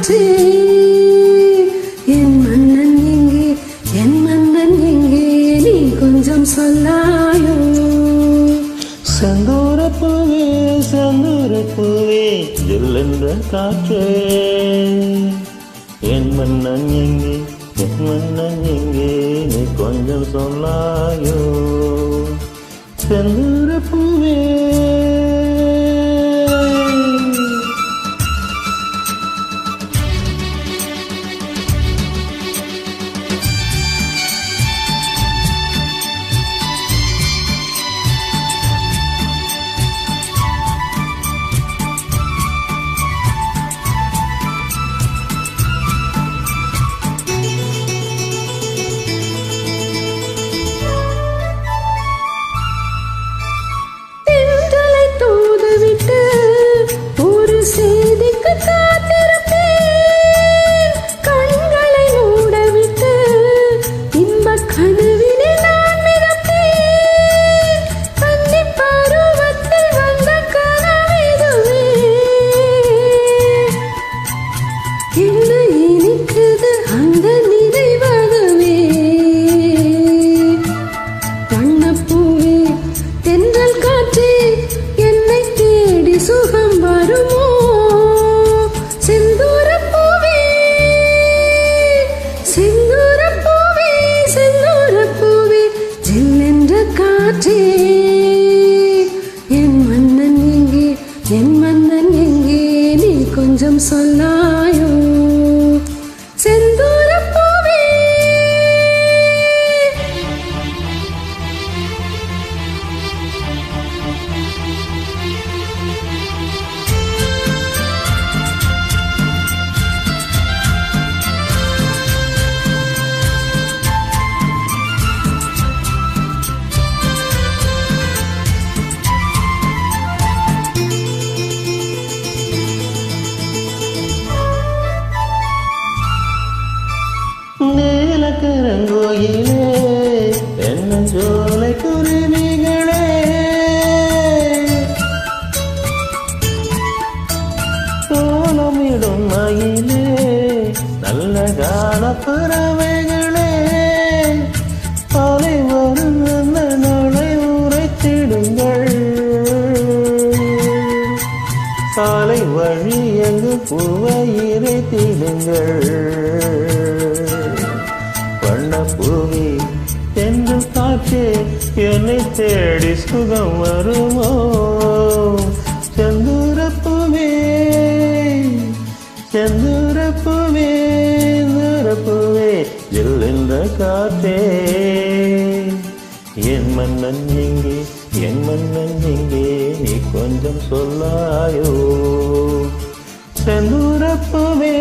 காற்றே என் மன்னன் எங்கே என் மன்னன் எங்கே நீ கொஞ்சம் சொல்லாயோ செந்தூரப்பூவே செந்தூரப்பூவே ஜில்லென்ற காற்றே என் மன்னன் எங்கே என் மன்னன் எங்கே நீ கொஞ்சம் சொல்லாயோ செந்தூரப்பூவே சுகம் வருமோ செந்தூரப்பூவே செந்தூரப்பூவே செந்தூரப்பூவே ஜில்லென்ற காற்றே என் மன்னன் எங்கே என் மன்னன் எங்கே நீ கொஞ்சம் சொல்லாயோ செந்தூரப்பூவே நீலக்கரங்கோயிலே என்ன ஜோலை குருவிகளே சோளமிடும் மயிலே நல்ல கால பறவைகளே அலை வரும் அந்த நாளை உரைத்திடுங்கள் சாலை வழி எங்கு பூவை இறைத்திடுங்கள் பூமி என்று காற்றே என்னை தேடி சுகம் வருமோ செந்தூரப்பூவே செந்தூரப்பூவே செந்தூரப்பூவே ஜில்லென்ற காற்றே என் மன்னன் எங்கே என் மன்னன் எங்கே நீ கொஞ்சம் சொல்லாயோ செந்தூரப்பூவே